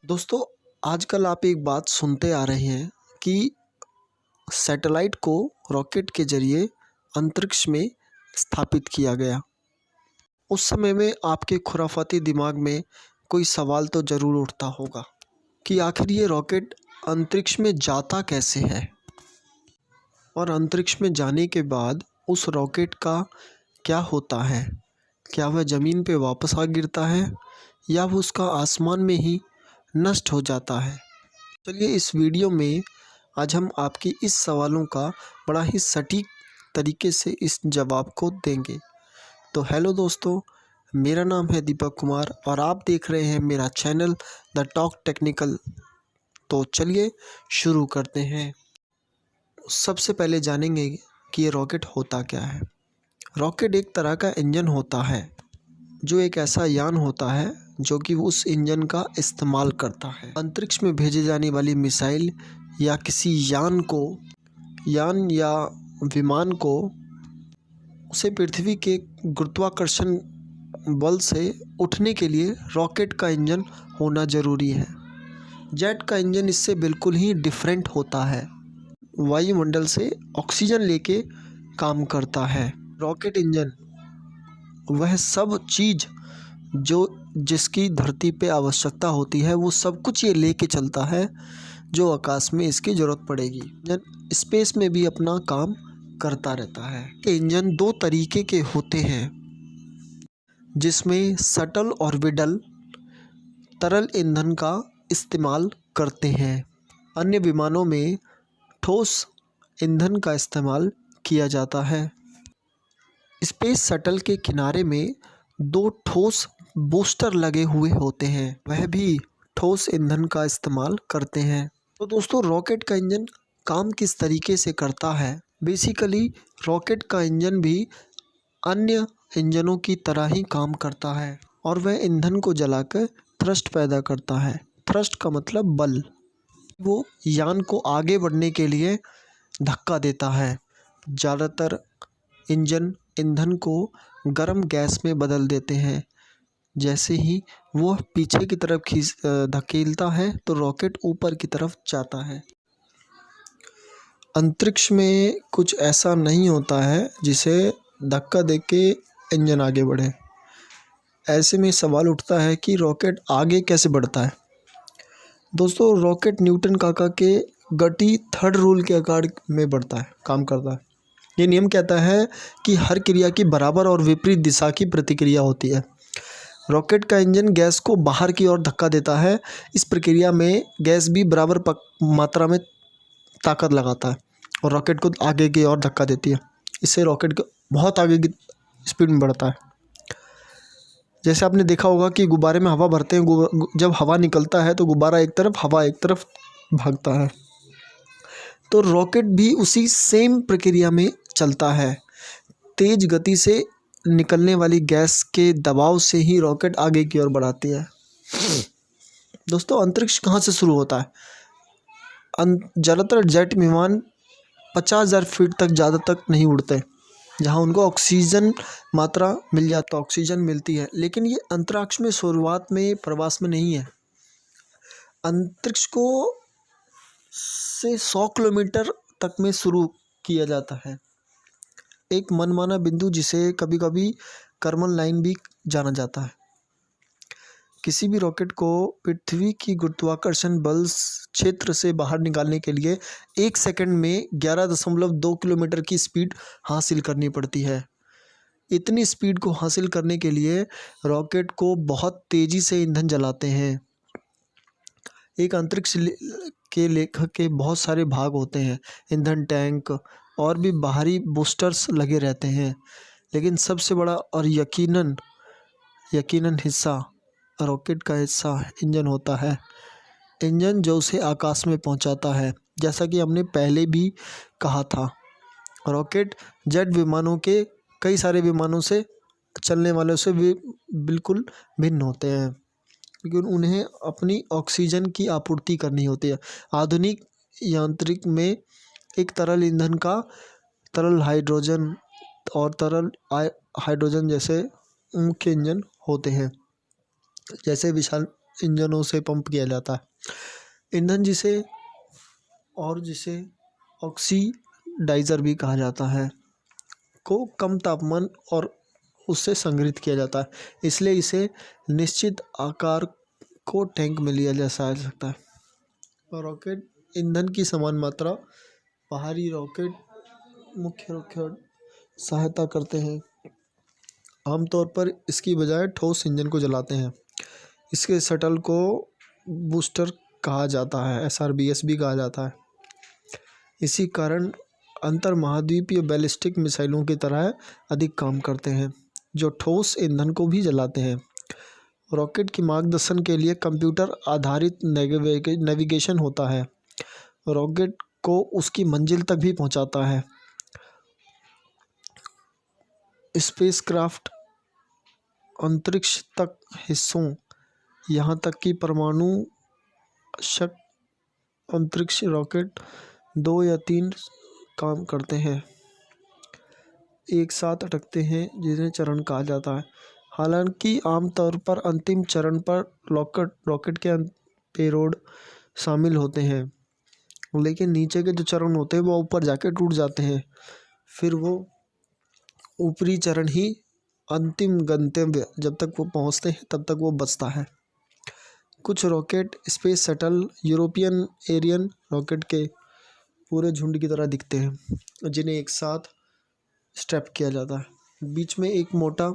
दोस्तों, आजकल आप एक बात सुनते आ रहे हैं कि सैटेलाइट को रॉकेट के ज़रिए अंतरिक्ष में स्थापित किया गया। उस समय में आपके खुराफाती दिमाग में कोई सवाल तो ज़रूर उठता होगा कि आखिर ये रॉकेट अंतरिक्ष में जाता कैसे है और अंतरिक्ष में जाने के बाद उस रॉकेट का क्या होता है। क्या वह ज़मीन पे वापस आ गिरता है या वो उसका आसमान में ही नष्ट हो जाता है। चलिए इस वीडियो में आज हम आपकी इस सवालों का बड़ा ही सटीक तरीके से इस जवाब को देंगे। तो हेलो दोस्तों, मेरा नाम है दीपक कुमार और आप देख रहे हैं मेरा चैनल द टॉक टेक्निकल। तो चलिए शुरू करते हैं। सबसे पहले जानेंगे कि ये रॉकेट होता क्या है। रॉकेट एक तरह का इंजन होता है जो एक ऐसा यान होता है जो कि उस इंजन का इस्तेमाल करता है। अंतरिक्ष में भेजे जाने वाली मिसाइल या किसी यान या विमान को उसे पृथ्वी के गुरुत्वाकर्षण बल से उठने के लिए रॉकेट का इंजन होना ज़रूरी है। जेट का इंजन इससे बिल्कुल ही डिफरेंट होता है। वायुमंडल से ऑक्सीजन लेके काम करता है। रॉकेट इंजन वह सब चीज़ जिसकी धरती पे आवश्यकता होती है वो सब कुछ ये लेके चलता है जो आकाश में इसकी ज़रूरत पड़ेगी। स्पेस में भी अपना काम करता रहता है। इंजन दो तरीके के होते हैं जिसमें शटल ऑर्बिटल तरल ईंधन का इस्तेमाल करते हैं। अन्य विमानों में ठोस ईंधन का इस्तेमाल किया जाता है। स्पेस शटल के किनारे में दो ठोस बूस्टर लगे हुए होते हैं, वह भी ठोस ईंधन का इस्तेमाल करते हैं। तो दोस्तों, रॉकेट का इंजन काम किस तरीके से करता है। बेसिकली रॉकेट का इंजन भी अन्य इंजनों की तरह ही काम करता है और वह ईंधन को जलाकर थ्रस्ट पैदा करता है। थ्रस्ट का मतलब बल। वो यान को आगे बढ़ने के लिए धक्का देता है। ज़्यादातर इंजन ईंधन को गर्म गैस में बदल देते हैं। जैसे ही वो पीछे की तरफ धकेलता है तो रॉकेट ऊपर की तरफ जाता है। अंतरिक्ष में कुछ ऐसा नहीं होता है जिसे धक्का देके इंजन आगे बढ़े। ऐसे में सवाल उठता है कि रॉकेट आगे कैसे बढ़ता है। दोस्तों, रॉकेट न्यूटन काका के गति थर्ड रूल के आकार में बढ़ता है, काम करता है। ये नियम कहता है कि हर क्रिया की बराबर और विपरीत दिशा की प्रतिक्रिया होती है। रॉकेट का इंजन गैस को बाहर की ओर धक्का देता है। इस प्रक्रिया में गैस भी बराबर मात्रा में ताकत लगाता है और रॉकेट को आगे की ओर धक्का देती है। इससे रॉकेट को बहुत आगे की स्पीड में बढ़ता है। जैसे आपने देखा होगा कि गुब्बारे में हवा भरते हैं, जब हवा निकलता है तो गुब्बारा एक तरफ, हवा एक तरफ भागता है। तो रॉकेट भी उसी सेम प्रक्रिया में चलता है। तेज गति से निकलने वाली गैस के दबाव से ही रॉकेट आगे की ओर बढ़ाती है। दोस्तों, अंतरिक्ष कहाँ से शुरू होता है। ज़्यादातर जेट विमान 50,000 फीट तक ज़्यादा तक नहीं उड़ते, जहाँ उनको ऑक्सीजन मात्रा मिल जाता, ऑक्सीजन मिलती है। लेकिन ये अंतरिक्ष में शुरुआत में प्रवास में नहीं है। अंतरिक्ष को से 100 किलोमीटर तक में शुरू किया जाता है। एक मनमाना बिंदु जिसे कभी कभी कर्मन लाइन भी जाना जाता है। किसी भी रॉकेट को पृथ्वी की गुरुत्वाकर्षण बल क्षेत्र से बाहर निकालने के लिए 1 सेकंड में 11.2 किलोमीटर की स्पीड हासिल करनी पड़ती है। इतनी स्पीड को हासिल करने के लिए रॉकेट को बहुत तेज़ी से ईंधन जलाते हैं। एक अंतरिक्ष के लेखक के बहुत सारे भाग होते हैं, ईंधन टैंक और भी बाहरी बूस्टर्स लगे रहते हैं। लेकिन सबसे बड़ा और यकीनन हिस्सा रॉकेट का हिस्सा इंजन होता है। इंजन जो उसे आकाश में पहुंचाता है। जैसा कि हमने पहले भी कहा था, रॉकेट जेट विमानों के कई सारे विमानों से चलने वालों से भी बिल्कुल भिन्न होते हैं, क्योंकि उन्हें अपनी ऑक्सीजन की आपूर्ति करनी होती है। आधुनिक यांत्रिक में एक तरल ईंधन का तरल हाइड्रोजन और तरल हाइड्रोजन जैसे मुख्य इंजन होते हैं। जैसे इंजनों से पंप किया जाता है। ईंधन जिसे ऑक्सीडाइज़र भी कहा जाता है को कम तापमान और उससे संग्रहित किया जाता है, इसलिए इसे निश्चित आकार को टैंक में लिया जा सकता है। रॉकेट ईंधन की समान मात्रा बाहरी मुख्य रॉकेट सहायता करते हैं। आमतौर पर इसकी बजाय ठोस इंजन को जलाते हैं। इसके शटल को बूस्टर कहा जाता है, SRBS भी कहा जाता है। इसी कारण अंतर महाद्वीपीय बैलिस्टिक मिसाइलों की तरह अधिक काम करते हैं, जो ठोस ईंधन को भी जलाते हैं। रॉकेट की मार्गदर्शन के लिए कंप्यूटर आधारित नेविगेशन होता है। रॉकेट को उसकी मंजिल तक भी पहुंचाता है। स्पेसक्राफ्ट अंतरिक्ष तक हिस्सों, यहाँ तक कि परमाणु शक अंतरिक्ष रॉकेट 2 या 3 काम करते हैं, एक साथ अटकते हैं, जिन्हें चरण कहा जाता है। हालांकि आमतौर पर अंतिम चरण पर रॉकेट के पेलोड शामिल होते हैं, लेकिन नीचे के जो चरण होते हैं वो ऊपर जाके टूट जाते हैं। फिर वो ऊपरी चरण ही अंतिम गंतव्य जब तक वो पहुंचते हैं तब तक वो बचता है। कुछ rocket space shuttle European Ariane rocket के पूरे झुंड की तरह दिखते हैं, जिन्हें एक साथ स्ट्रैप किया जाता है। बीच में एक मोटा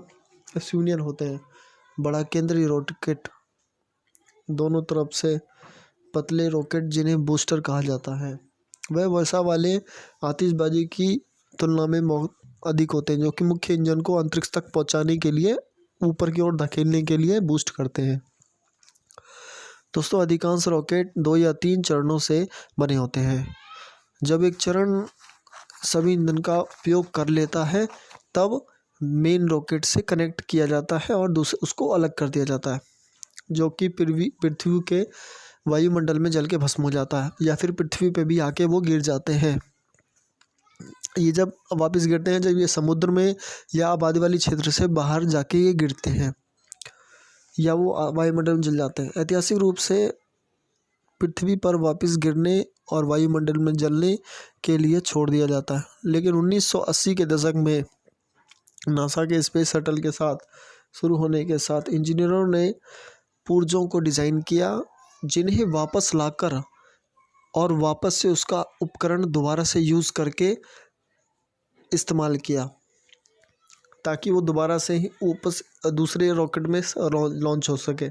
फ्यूनियर होते हैं, बड़ा केंद्रीय रॉकेट, दोनों तरफ से पतले रॉकेट जिन्हें बूस्टर कहा जाता है। वह वर्षा वाले आतिशबाजी की तुलना में बहुत अधिक होते हैं, जो कि मुख्य इंजन को अंतरिक्ष तक पहुंचाने के लिए ऊपर की ओर धकेलने के लिए बूस्ट करते हैं। दोस्तों, अधिकांश रॉकेट 2 या 3 चरणों से बने होते हैं। जब एक चरण सभी ईंधन का उपयोग कर लेता है तब मेन रॉकेट से कनेक्ट किया जाता है और उसको अलग कर दिया जाता है, जो कि पृथ्वी के वायुमंडल में जल के भस्म हो जाता है, या फिर पृथ्वी पे भी आके वो गिर जाते हैं। ये जब वापस गिरते हैं, जब ये समुद्र में या आबादी वाली क्षेत्र से बाहर जाके ये गिरते हैं या वो वायुमंडल में जल जाते हैं। ऐतिहासिक रूप से पृथ्वी पर वापस गिरने और वायुमंडल में जलने के लिए छोड़ दिया जाता है, लेकिन 1980 के दशक में नासा के स्पेस शटल के साथ शुरू होने के साथ इंजीनियरों ने पुर्जों को डिज़ाइन किया, जिन्हें वापस लाकर और वापस से उसका उपकरण दोबारा से यूज़ करके इस्तेमाल किया, ताकि वो दोबारा से ही वापस दूसरे रॉकेट में लॉन्च हो सके,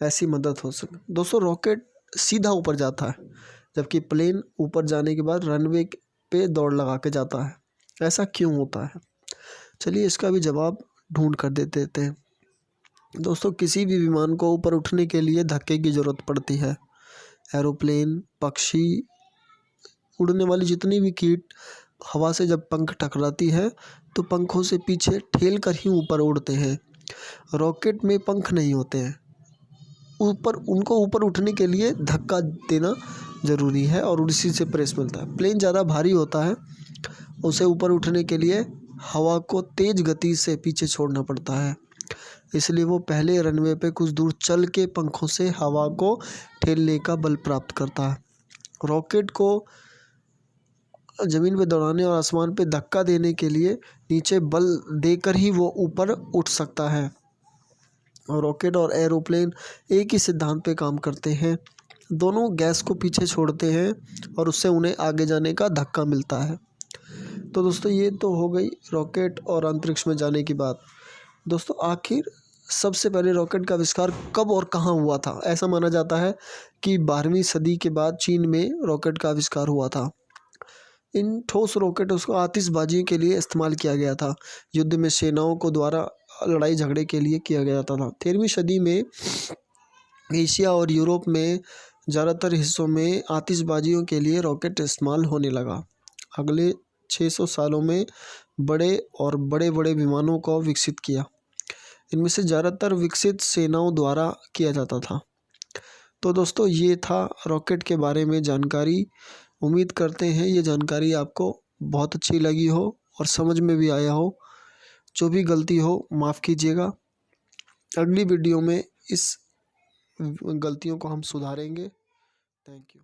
ऐसी मदद हो सके। दोस्तों, रॉकेट सीधा ऊपर जाता है, जबकि प्लेन ऊपर जाने के बाद रनवे पे दौड़ लगा के जाता है। ऐसा क्यों होता है? चलिए इसका भी जवाब ढूंढ कर देते हैं। दोस्तों, किसी भी विमान को ऊपर उठने के लिए धक्के की ज़रूरत पड़ती है। एरोप्लेन, पक्षी, उड़ने वाली जितनी भी कीट हवा से जब पंख टकराती है तो पंखों से पीछे ठेल कर ही ऊपर उड़ते हैं। रॉकेट में पंख नहीं होते हैं, उनको ऊपर उठने के लिए धक्का देना ज़रूरी है और उसी से प्रेस मिलता है। प्लेन ज़्यादा भारी होता है, उसे ऊपर उठने के लिए हवा को तेज़ गति से पीछे छोड़ना पड़ता है, इसलिए वो पहले रनवे पे कुछ दूर चल के पंखों से हवा को ठेलने का बल प्राप्त करता है। रॉकेट को ज़मीन पे दौड़ाने और आसमान पे धक्का देने के लिए नीचे बल देकर ही वो ऊपर उठ सकता है। और रॉकेट और एरोप्लेन एक ही सिद्धांत पे काम करते हैं, दोनों गैस को पीछे छोड़ते हैं और उससे उन्हें आगे जाने का धक्का मिलता है। तो दोस्तों, ये तो हो गई रॉकेट और अंतरिक्ष में जाने की बात। दोस्तों, आखिर सबसे पहले रॉकेट का आविष्कार कब और कहाँ हुआ था? ऐसा माना जाता है कि 12वीं सदी के बाद चीन में रॉकेट का आविष्कार हुआ था। इन ठोस रॉकेटों को आतिशबाजी के लिए इस्तेमाल किया गया था, युद्ध में सेनाओं को द्वारा लड़ाई झगड़े के लिए किया गया था। 13वीं सदी में एशिया और यूरोप में ज़्यादातर हिस्सों में आतिशबाजियों के लिए रॉकेट इस्तेमाल होने लगा। अगले 600 सालों में बड़े बड़े विमानों को विकसित किया। इनमें से ज़्यादातर विकसित सेनाओं द्वारा किया जाता था। तो दोस्तों, ये था रॉकेट के बारे में जानकारी। उम्मीद करते हैं ये जानकारी आपको बहुत अच्छी लगी हो और समझ में भी आया हो। जो भी गलती हो माफ़ कीजिएगा। अगली वीडियो में इस गलतियों को हम सुधारेंगे। Thank you.